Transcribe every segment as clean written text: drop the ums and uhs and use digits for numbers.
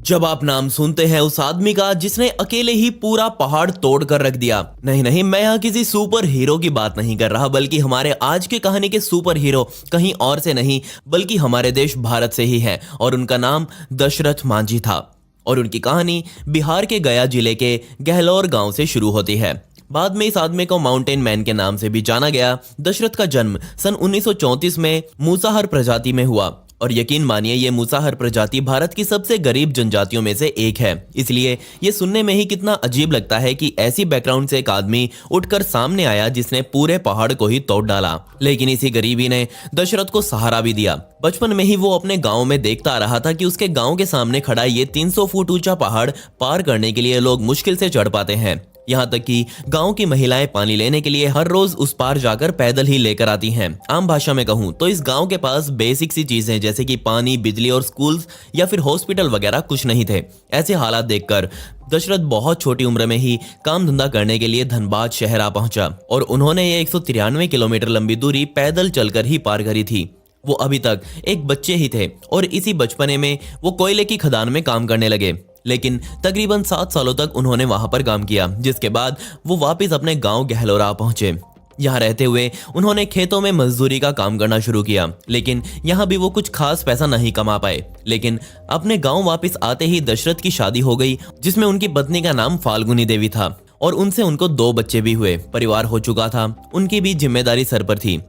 जब आप नाम सुनते हैं उस आदमी का जिसने अकेले ही पूरा पहाड़ तोड़ कर रख दिया। नहीं, मैं यहाँ किसी सुपर हीरो की बात नहीं कर रहा, बल्कि हमारे आज की कहानी के सुपर हीरो कहीं और से नहीं बल्कि हमारे देश भारत से ही है और उनका नाम दशरथ मांझी था। और उनकी कहानी बिहार के गया जिले के गहलोर गांव से शुरू होती है। बाद में इस आदमी को माउंटेन मैन के नाम से भी जाना गया। दशरथ का जन्म सन 1934 में मूसाहर प्रजाति में हुआ और यकीन मानिए ये मूसाहर प्रजाति भारत की सबसे गरीब जनजातियों में से एक है। इसलिए ये सुनने में ही कितना अजीब लगता है कि ऐसी बैकग्राउंड से एक आदमी उठकर सामने आया जिसने पूरे पहाड़ को ही तोड़ डाला। लेकिन इसी गरीबी ने दशरथ को सहारा भी दिया। बचपन में ही वो अपने गांव में देखता आ रहा था कि उसके गांव के सामने खड़ा ये 300 फुट ऊंचा पहाड़ पार करने के लिए लोग मुश्किल से चढ़ पाते हैं। यहाँ तक कि गांव की महिलाएं पानी लेने के लिए हर रोज उस पार जाकर पैदल ही लेकर आती हैं। आम भाषा में कहूँ तो इस गांव के पास बेसिक सी चीजें जैसे कि पानी, बिजली और स्कूल्स या फिर हॉस्पिटल वगैरह कुछ नहीं थे। ऐसे हालात देखकर दशरथ बहुत छोटी उम्र में ही काम धंधा करने के लिए धनबाद शहर आ पहुंचा और उन्होंने ये 193 किलोमीटर लंबी दूरी पैदल चलकर ही पार करी थी। वो अभी तक एक बच्चे ही थे और इसी बचपने में वो कोयले की खदान में काम करने लगे। लेकिन तकरीबन 7 सालों तक उन्होंने वहां पर काम किया, जिसके बाद वो वापस अपने गांव गहलोरा पहुंचे। यहाँ रहते हुए उन्होंने खेतों में मजदूरी का काम करना शुरू किया, लेकिन यहाँ भी वो कुछ खास पैसा नहीं कमा पाए। लेकिन अपने गांव वापस आते ही दशरथ की शादी हो गई, जिसमें उनकी पत्नी का नाम फाल्गुनी देवी था और उनसे उनको 2 बच्चे भी हुए। परिवार हो चुका था, उनकी भी जिम्मेदारी सर पर थी।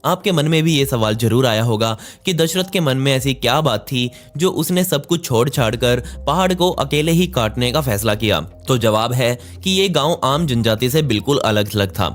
आपके मन में भी ये सवाल जरूर आया होगा कि दशरथ के मन में ऐसी क्या बात थी जो उसने सब कुछ छोड़ छाड़ कर पहाड़ को अकेले ही काटने का फैसला किया। तो जवाब है कि ये गांव आम जनजाति से बिल्कुल अलग थलग था।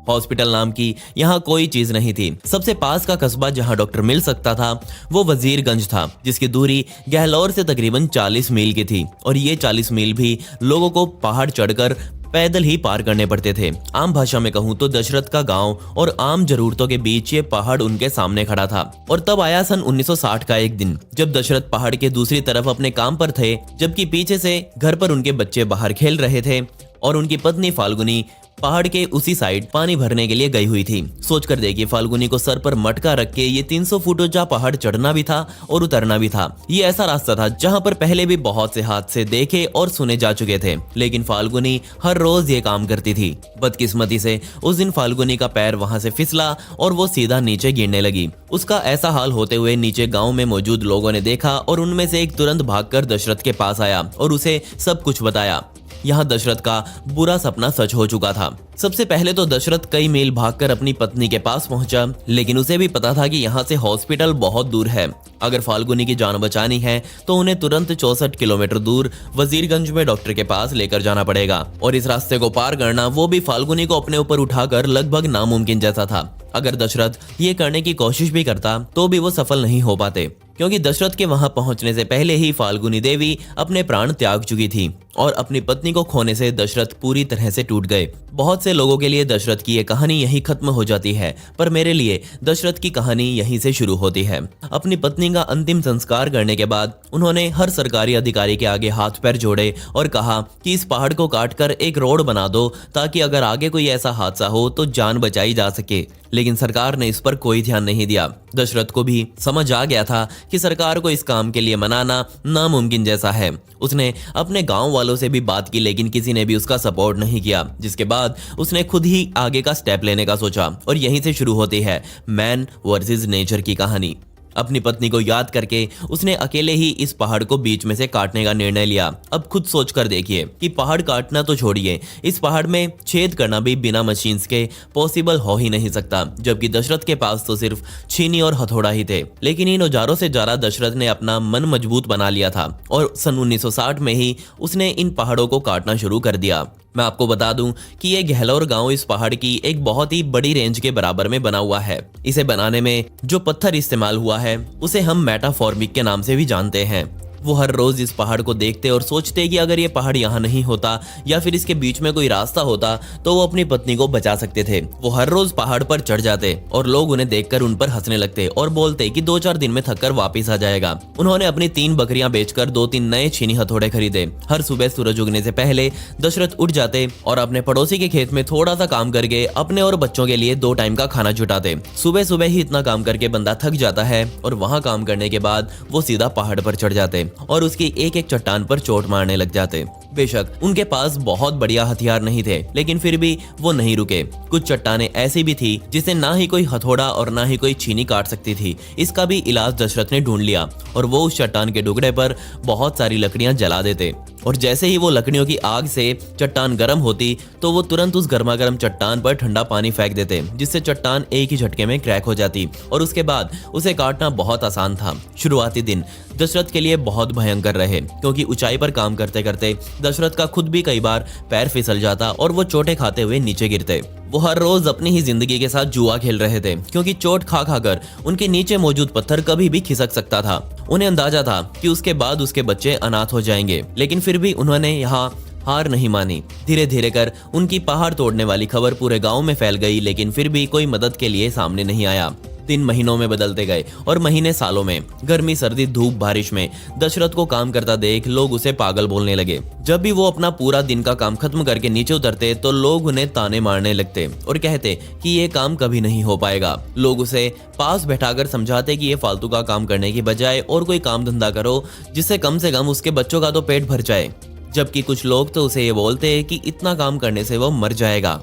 हॉस्पिटल नाम की यहाँ कोई चीज नहीं थी। सबसे पास का कस्बा जहाँ डॉक्टर मिल सकता था वो वजीरगंज था, जिसकी दूरी गहलोर से तकरीबन 40 मील की थी और ये 40 मील भी लोगों को पहाड़ चढ़कर पैदल ही पार करने पड़ते थे। आम भाषा में कहूँ तो दशरथ का गांव और आम जरूरतों के बीच ये पहाड़ उनके सामने खड़ा था। और तब आया सन 1960 का एक दिन, जब दशरथ पहाड़ के दूसरी तरफ अपने काम पर थे, जबकि पीछे से घर पर उनके बच्चे बाहर खेल रहे थे और उनकी पत्नी फाल्गुनी पहाड़ के उसी साइड पानी भरने के लिए गई हुई थी। सोचकर देखिए, फाल्गुनी को सर पर मटका रख के ये 300 फुट ऊंचा पहाड़ चढ़ना भी था और उतरना भी था। ये ऐसा रास्ता था जहां पर पहले भी बहुत से हादसे देखे और सुने जा चुके थे, लेकिन फाल्गुनी हर रोज ये काम करती थी। बदकिस्मती से उस दिन फाल्गुनी का पैर वहां से फिसला और वो सीधा नीचे गिरने लगी। उसका ऐसा हाल होते हुए नीचे गाँव में मौजूद लोगों ने देखा और उनमें से एक तुरंत भागकर दशरथ के पास आया और उसे सब कुछ बताया। यहाँ दशरथ का बुरा सपना सच हो चुका था। सबसे पहले तो दशरथ कई मील भागकर अपनी पत्नी के पास पहुंचा, लेकिन उसे भी पता था कि यहाँ से हॉस्पिटल बहुत दूर है। अगर फाल्गुनी की जान बचानी है तो उन्हें तुरंत 64 किलोमीटर दूर वजीरगंज में डॉक्टर के पास लेकर जाना पड़ेगा और इस रास्ते को पार करना वो भी फाल्गुनी को अपने ऊपर उठाकर लगभग नामुमकिन जैसा था। अगर दशरथ ये करने की कोशिश भी करता तो भी वो सफल नहीं हो पाते, क्योंकि दशरथ के वहां पहुंचने से पहले ही फाल्गुनी देवी अपने प्राण त्याग चुकी थी और अपनी पत्नी को खोने से दशरथ पूरी तरह से टूट गए। बहुत से लोगों के लिए दशरथ की ये कहानी यहीं खत्म हो जाती है, पर मेरे लिए दशरथ की कहानी यहीं से शुरू होती है। अपनी पत्नी का अंतिम संस्कार करने के बाद उन्होंने हर सरकारी अधिकारी के आगे हाथ पैर जोड़े और कहा कि इस पहाड़ को काटकर एक रोड बना दो, ताकि अगर आगे कोई ऐसा हादसा हो तो जान बचाई जा सके। लेकिन सरकार ने इस पर कोई ध्यान नहीं दिया। दशरथ को भी समझ आ गया था कि सरकार को इस काम के लिए मनाना नामुमकिन जैसा है। उसने अपने गांव वालों से भी बात की, लेकिन किसी ने भी उसका सपोर्ट नहीं किया, जिसके बाद उसने खुद ही आगे का स्टेप लेने का सोचा और यहीं से शुरू होती है मैन वर्सेस नेचर की कहानी। अपनी पत्नी को याद करके उसने अकेले ही इस पहाड़ को बीच में से काटने का निर्णय लिया। अब खुद सोच कर देखिए कि पहाड़ काटना तो छोड़िए, इस पहाड़ में छेद करना भी बिना मशीन्स के पॉसिबल हो ही नहीं सकता, जबकि दशरथ के पास तो सिर्फ छीनी और हथौड़ा ही थे। लेकिन इन औजारों से ज्यादा दशरथ ने अपना मन मजबूत बना लिया था और सन 1960 में ही उसने इन पहाड़ों को काटना शुरू कर दिया। मैं आपको बता दूं कि ये गहलोर गांव इस पहाड़ की एक बहुत ही बड़ी रेंज के बराबर में बना हुआ है। इसे बनाने में जो पत्थर इस्तेमाल हुआ है उसे हम मेटाफॉर्मिक के नाम से भी जानते हैं। वो हर रोज इस पहाड़ को देखते और सोचते कि अगर ये पहाड़ यहाँ नहीं होता या फिर इसके बीच में कोई रास्ता होता तो वो अपनी पत्नी को बचा सकते थे। वो हर रोज पहाड़ पर चढ़ जाते और लोग उन्हें देखकर उन पर हंसने लगते और बोलते कि 2-4 दिन में थककर वापस आ जाएगा। उन्होंने अपनी 3 बकरियां बेचकर 2-3 नए छीनी हथौड़े खरीदे। हर सुबह सूरज उगने से पहले दशरथ उठ जाते और अपने पड़ोसी के खेत में थोड़ा सा काम करके अपने और बच्चों के लिए 2 टाइम का खाना जुटाते। सुबह सुबह ही इतना काम करके बंदा थक जाता है और वहाँ काम करने के बाद वो सीधा पहाड़ पर चढ़ जाते और उसकी एक एक चट्टान पर चोट मारने लग जाते। बेशक उनके पास बहुत बढ़िया हथियार नहीं थे, लेकिन फिर भी वो नहीं रुके। कुछ चट्टानें ऐसी भी थी जिसे ना ही कोई हथौड़ा और ना ही कोई छीनी काट सकती थी। इसका भी इलाज दशरथ ने ढूंढ लिया और वो उस चट्टान के टुकड़े पर बहुत सारी लकड़ियां जला देते, और जैसे ही वो लकड़ियों की आग से चट्टान गर्म होती तो वो तुरंत उस गर्मागर्म चट्टान पर ठंडा पानी फेंक देते, जिससे चट्टान एक ही झटके में क्रैक हो जाती और उसके बाद उसे काटना बहुत आसान था। शुरुआती दिन दशरथ के लिए बहुत भयंकर रहे, क्योंकि ऊंचाई पर काम करते करते दशरथ का खुद भी कई बार पैर फिसल जाता और वो चोटें खाते हुए नीचे गिरते। वो हर रोज अपनी ही जिंदगी के साथ जुआ खेल रहे थे, क्योंकि चोट खा खाकर उनके नीचे मौजूद पत्थर कभी भी खिसक सकता था। उन्हें अंदाजा था कि उसके बाद उसके बच्चे अनाथ हो जाएंगे, लेकिन फिर भी उन्होंने यहाँ हार नहीं मानी। धीरे धीरे कर उनकी पहाड़ तोड़ने वाली खबर पूरे गांव में फैल गई, लेकिन फिर भी कोई मदद के लिए सामने नहीं आया। दिन महीनों में बदलते गए और महीने सालों में। गर्मी सर्दी धूप बारिश में दशरथ को काम करता देख लोग उसे पागल बोलने लगे। जब भी वो अपना पूरा दिन का काम खत्म करके नीचे उतरते तो लोग उन्हें ताने मारने लगते और कहते कि ये काम कभी नहीं हो पाएगा। लोग उसे पास बैठाकर समझाते कि ये फालतू का काम करने की बजाय और कोई काम धंधा करो जिससे कम से कम उसके बच्चों का तो पेट भर जाए। जबकि कुछ लोग तो उसे ये बोलते कि इतना काम करने से वो मर जाएगा।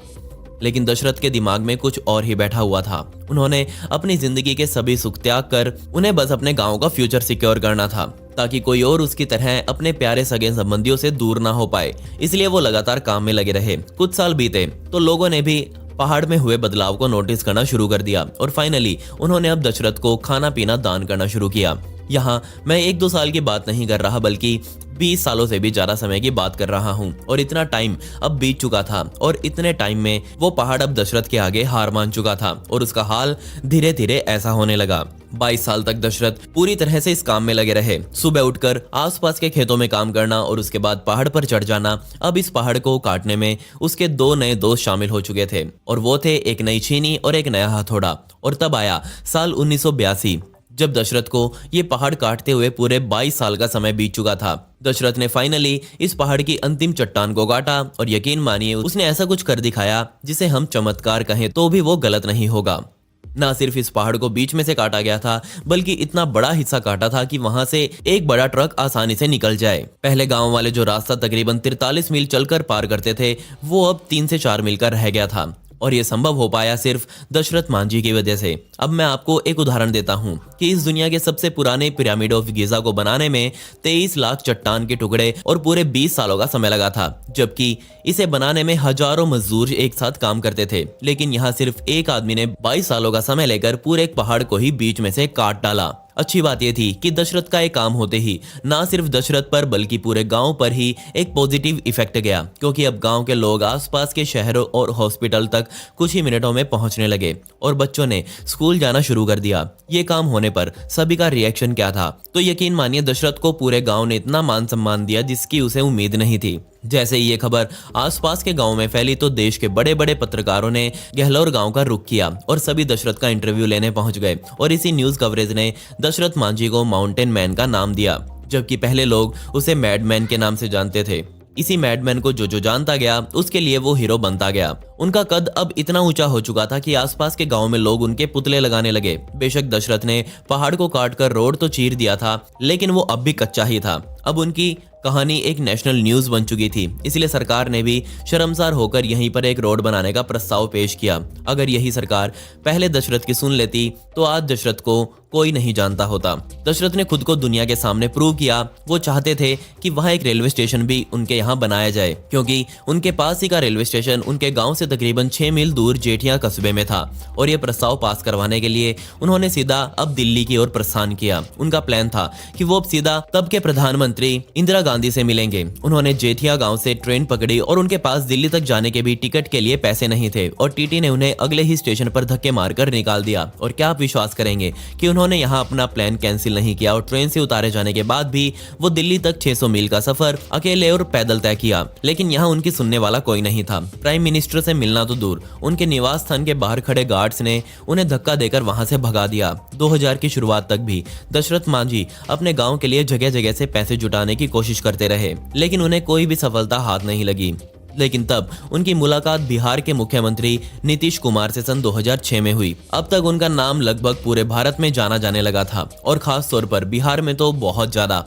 लेकिन दशरथ के दिमाग में कुछ और ही बैठा हुआ था। उन्होंने अपनी जिंदगी के सभी सुख त्याग कर उन्हें बस अपने गांव का फ्यूचर सिक्योर करना था, ताकि कोई और उसकी तरह अपने प्यारे सगे संबंधियों से दूर ना हो पाए। इसलिए वो लगातार काम में लगे रहे। कुछ साल बीते तो लोगों ने भी पहाड़ में हुए बदलाव को नोटिस करना शुरू कर दिया और फाइनली उन्होंने अब दशरथ को खाना पीना दान करना शुरू किया। यहाँ मैं 1-2 साल की बात नहीं कर रहा, बल्कि 20 सालों से भी ज्यादा समय की बात कर रहा हूँ। और इतना टाइम अब बीत चुका था और इतने टाइम में वो पहाड़ अब दशरथ के आगे हार मान चुका था और उसका हाल धीरे धीरे ऐसा होने लगा। 22 साल तक दशरथ पूरी तरह से इस काम में लगे रहे। सुबह उठकर आसपास के खेतों में काम करना और उसके बाद पहाड़ पर चढ़ जाना। अब इस पहाड़ को काटने में उसके 2 नए दोस्त शामिल हो चुके थे और वो थे एक नई छीनी और एक नया हथौड़ा। और तब आया साल 1982, जब दशरथ को ये पहाड़ काटते हुए पूरे 22 साल का समय बीत चुका था। दशरथ ने फाइनली इस पहाड़ की अंतिम चट्टान को काटा और यकीन मानिए उसने ऐसा कुछ कर दिखाया जिसे हम चमत्कार कहें तो भी वो गलत नहीं होगा। ना सिर्फ इस पहाड़ को बीच में से काटा गया था, बल्कि इतना बड़ा हिस्सा काटा था कि वहां से एक बड़ा ट्रक आसानी से निकल जाए। पहले गांव वाले जो रास्ता तकरीबन 43 मील चलकर पार करते थे, वो अब 3 से 4 मील का रह गया था और ये संभव हो पाया सिर्फ दशरथ मांझी की वजह से। अब मैं आपको एक उदाहरण देता हूँ कि इस दुनिया के सबसे पुराने पिरामिड ऑफ गिजा को बनाने में 23 लाख चट्टान के टुकड़े और पूरे 20 सालों का समय लगा था, जबकि इसे बनाने में हजारों मजदूर एक साथ काम करते थे। लेकिन यहाँ सिर्फ एक आदमी ने 22 सालों का समय लेकर पूरे एक पहाड़ को ही बीच में से काट डाला। अच्छी बात यह थी कि दशरथ का एक काम होते ही ना सिर्फ दशरथ पर बल्कि पूरे गांव पर ही एक पॉजिटिव इफेक्ट गया, क्योंकि अब गांव के लोग आसपास के शहरों और हॉस्पिटल तक कुछ ही मिनटों में पहुंचने लगे और बच्चों ने स्कूल जाना शुरू कर दिया। ये काम होने पर सभी का रिएक्शन क्या था, तो यकीन मानिए दशरथ को पूरे गांव ने इतना मान सम्मान दिया जिसकी उसे उम्मीद नहीं थी। जैसे ही ये खबर आसपास के गांव में फैली तो देश के बड़े बड़े पत्रकारों ने गहलोर गांव का रुख किया और सभी दशरथ का इंटरव्यू लेने पहुंच गए और इसी न्यूज कवरेज ने दशरथ मांझी को माउंटेन मैन का नाम दिया, जबकि पहले लोग उसे मैडमैन के नाम से जानते थे। इसी मैडमैन को जो जानता गया उसके लिए वो हीरो बनता गया। उनका कद अब इतना ऊंचा हो चुका था कि आसपास के गांव में लोग उनके पुतले लगाने लगे। बेशक दशरथ ने पहाड़ को काटकर रोड तो चीर दिया था, लेकिन वो अब भी कच्चा ही था। अब उनकी कहानी एक नेशनल न्यूज बन चुकी थी, इसलिए सरकार ने भी शर्मसार होकर यहीं पर एक रोड बनाने का प्रस्ताव पेश किया। अगर यही सरकार पहले दशरथ की सुन लेती तो आज दशरथ को कोई नहीं जानता होता। दशरथ ने खुद को दुनिया के सामने प्रूव किया। वो चाहते थे कि वहां एक रेलवे स्टेशन भी उनके यहाँ बनाया जाए, क्योंकि उनके पास ही का रेलवे स्टेशन उनके गांव से तकरीबन 6 मील दूर जेठिया कस्बे में था। और ये प्रस्ताव पास करवाने के लिए उन्होंने सीधा अब दिल्ली की ओर प्रस्थान किया। उनका प्लान था कि वो अब सीधा तब के प्रधानमंत्री इंदिरा गांधी से मिलेंगे। उन्होंने जेठिया गांव से ट्रेन पकड़ी और उनके पास दिल्ली तक जाने के भी टिकट के लिए पैसे नहीं थे और टीटी ने उन्हें अगले ही स्टेशन पर धक्के मारकर निकाल दिया। और क्या आप विश्वास करेंगे कि उन्होंने यहाँ अपना प्लान कैंसिल नहीं किया और ट्रेन से उतारे जाने के बाद भी वो दिल्ली तक 600 मील का सफर अकेले और पैदल तय किया। लेकिन यहाँ उनकी सुनने वाला कोई नहीं था। प्राइम मिनिस्टर से मिलना तो दूर, उनके निवास स्थान के बाहर खड़े गार्ड्स ने उन्हें धक्का देकर वहां से भगा दिया। 2000 की शुरुआत तक भी दशरथ मांझी अपने गांव के लिए जगह जगह से पैसे जुटाने की कोशिश करते रहे, लेकिन उन्हें कोई भी सफलता हाथ नहीं लगी। लेकिन तब उनकी मुलाकात बिहार के मुख्यमंत्री नीतीश कुमार से सन 2006 में हुई। अब तक उनका नाम लगभग पूरे भारत में जाना जाने लगा था और खास तौर पर बिहार में तो बहुत ज्यादा।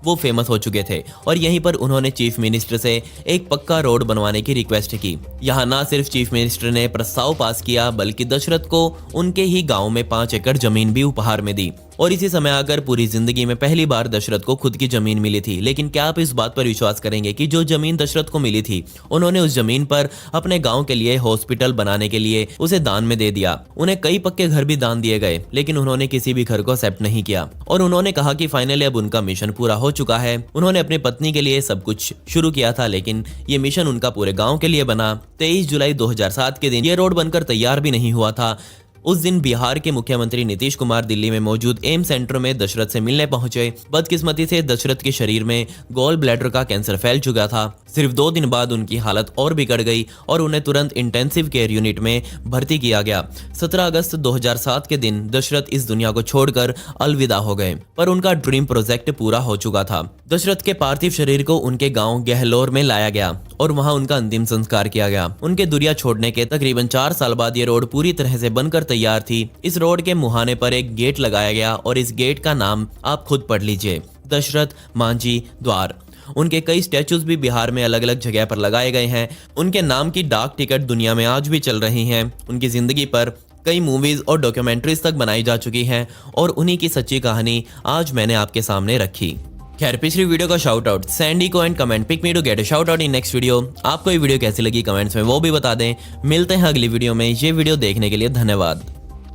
वो फेमस हो चुके थे और यहीं पर उन्होंने चीफ मिनिस्टर से एक पक्का रोड बनवाने की रिक्वेस्ट की। यहाँ ना सिर्फ चीफ मिनिस्टर ने प्रस्ताव पास किया बल्कि दशरथ को उनके ही गांव में 5 एकड़ जमीन भी उपहार में दी। और इसी समय आकर पूरी जिंदगी में पहली बार दशरथ को खुद की जमीन मिली थी। लेकिन क्या आप इस बात पर विश्वास करेंगे कि जो जमीन दशरथ को मिली थी उन्होंने उस जमीन पर अपने गांव के लिए हॉस्पिटल बनाने के लिए उसे दान में दे दिया। उन्हें कई पक्के घर भी दान दिए गए लेकिन उन्होंने किसी भी घर को एक्सेप्ट नहीं किया और उन्होंने कहा कि फाइनली अब उनका मिशन पूरा हो चुका है। उन्होंने अपनी पत्नी के लिए सब कुछ शुरू किया था लेकिन ये मिशन उनका पूरे गाँव के लिए बना। 23 जुलाई 2007 के दिन ये रोड बनकर तैयार भी नहीं हुआ था। उस दिन बिहार के मुख्यमंत्री नीतीश कुमार दिल्ली में मौजूद एम्स सेंटर में दशरथ से मिलने पहुंचे। बदकिस्मती से दशरथ के शरीर में गॉल ब्लैडर का कैंसर फैल चुका था। सिर्फ 2 दिन बाद उनकी हालत और बिगड़ गई और उन्हें तुरंत इंटेंसिव केयर यूनिट में भर्ती किया गया। 17 अगस्त 2007 के दिन दशरथ इस दुनिया को छोड़कर अलविदा हो गए, पर उनका ड्रीम प्रोजेक्ट पूरा हो चुका था। दशरथ के पार्थिव शरीर को उनके गांव गहलोर में लाया गया और वहां उनका अंतिम संस्कार किया गया। उनके दुनिया छोड़ने के तकरीबन 4 साल बाद ये रोड पूरी तरह से बनकर तैयार थी। इस रोड के मुहाने पर एक गेट लगाया गया और इस गेट का नाम आप खुद पढ़ लीजिए, दशरथ मांझी द्वार। उनके कई स्टैचूज भी बिहार में अलग अलग जगह पर लगाए गए हैं। उनके नाम की डाक टिकट दुनिया में आज भी चल रही हैं। उनकी जिंदगी पर कई मूवीज और डॉक्यूमेंट्रीज तक बनाई जा चुकी हैं और उन्हीं की सच्ची कहानी आज मैंने आपके सामने रखी। खैर, पिछली वीडियो का शाउट आउट सैंडी को and comment pick me to get a shout out in next video. आपको ये वीडियो कैसी लगी कमेंट्स में वो भी बता दें। मिलते हैं अगली वीडियो में। ये वीडियो देखने के लिए धन्यवाद।